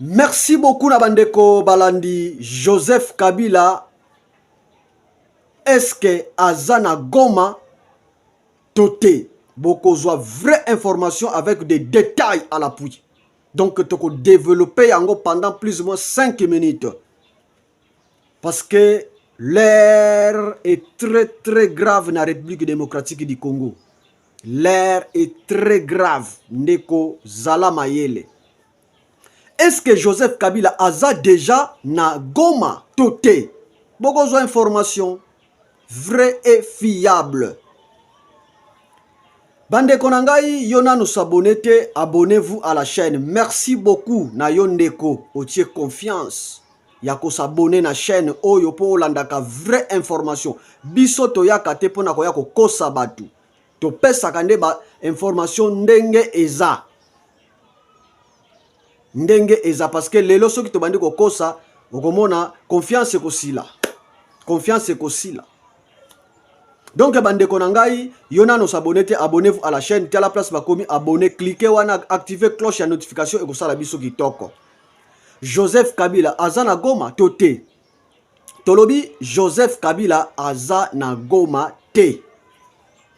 Merci beaucoup Nabandeko Balandi. Joseph Kabila, est-ce que Azana Goma Toté Bokozwa vraie information avec des détails à l'appui. Donc tu peux développer pendant plus ou moins 5 minutes. Parce que l'air est très grave dans la République démocratique du Congo. L'air est très grave. Ndeko Zala Mayele. Est-ce que Joseph Kabila a déjà na Goma Toté? Beaucoup d'informations vraies et fiables. Bande Konangai, yona nous s'abonnez, abonnez-vous à la chaîne. Merci beaucoup na yondeko, otie confiance. Yako s'abonner na chaîne oyo po landaka vraie information. Biso toyaka te pona koyako kosa batu. To pesa kande ba information ndenge eza. Ndenge eza parce que lelo soki to bandi ko kosa okomona confiance ekosila. Confiance ekosila. Donc bande konangai yona no s'abonner, abonnez-vous à la chaîne, tia la place bakomi abonner, cliquez wana activer cloche ya notification ekosala biso kitoko. Joseph Kabila azana Goma toté. Tolobi Joseph Kabila azana Goma te.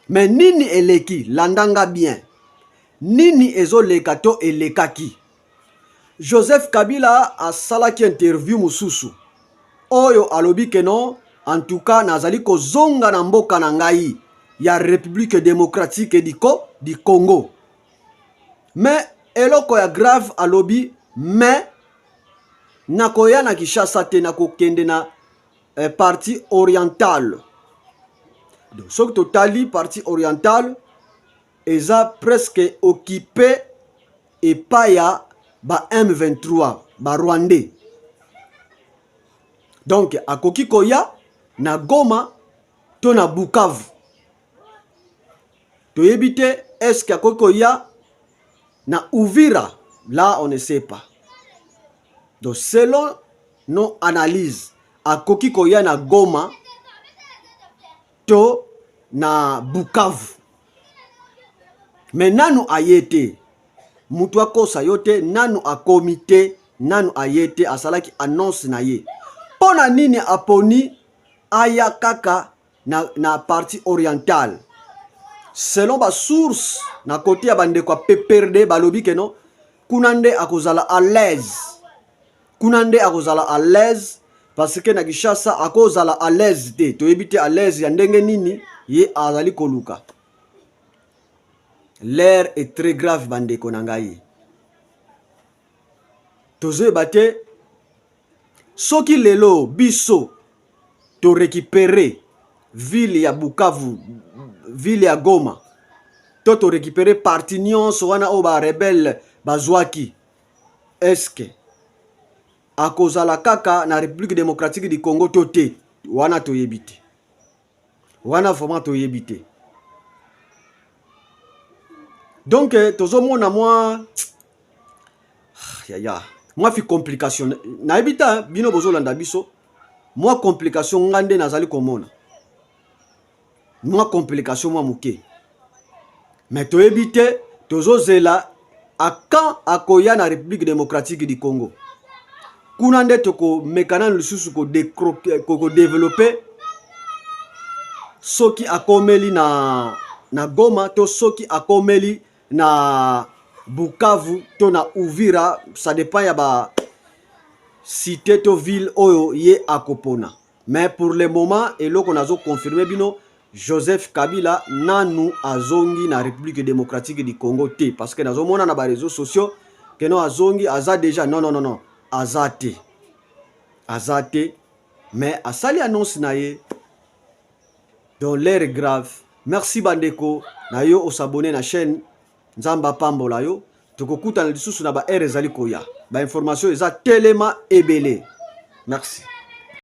Mais nini eleki landanga bien. Nini ezo lekato elekaki. Joseph Kabila a salaki interview mususu. Oyo alobi keno en tout cas nazali ko zonga na mboka na ngai ya République démocratique du Congo. Mais eloko ya grave alobi mais nakoya na Kinshasa te nakokende na partie orientale. Donc ce totali partie orientale eza presque occupé et pas ya ba M23 ba Rwandais. Donc akoki koya na Goma to na Bukavu. To yebite est-ce que akoki koya na Uvira? Là on ne sait pas. Donc selon nos analyses, akoki koya na Goma to na Bukavu. Mais nanu ayete mutu akosa yote nanu akomite nanu ayete asalaki annonce na ye. Pona nini aponi aya kaka na partie orientale. Selon ba source na côté ya bande kwa PPRD balobi keno kunande akozala à l'aise. Kunande akozala à l'aise parce que na Kinshasa akozala à l'aise te. To ebite à l'aise ya ndenge nini ye azali koluka. L'air est très grave bande konangai. Tozo ebate soki lelo biso to récupérer ville ya Bukavu, ville ya Goma. To récupérer parti nyonso wana o ba rebelle bazwaki. Est-ce que akozala kaka na République démocratique du Congo toté wana to yebite. Wana vraiment to yebite. Donc tozo mona moi moi fi complication na ebita bino bozo landa biso. Moi complication ngande nazali komona. Moi complication moi muke. Mais to ebite tozo zela akan akoya na République démocratique du Congo. Kunande toko mekana lususu ko développer soki akomeli na Goma to soki akomeli na Bukavu to na Uvira, ça dépend ya ba cité to ville oyo ye akopona. Mais pour le moment eloko nazo confirmer bino Joseph Kabila nanu azongi na République démocratique du Congo te parce que nazo mona na ba réseaux sociaux que no azongi aza déjà non azate mais asali annonce na ye dans l'air grave. Merci bandeko na yo osabone na chaîne Nzamba Pambola yo tokokuta na lisusu na ba ezali koya ba information eza telema ebele. Merci.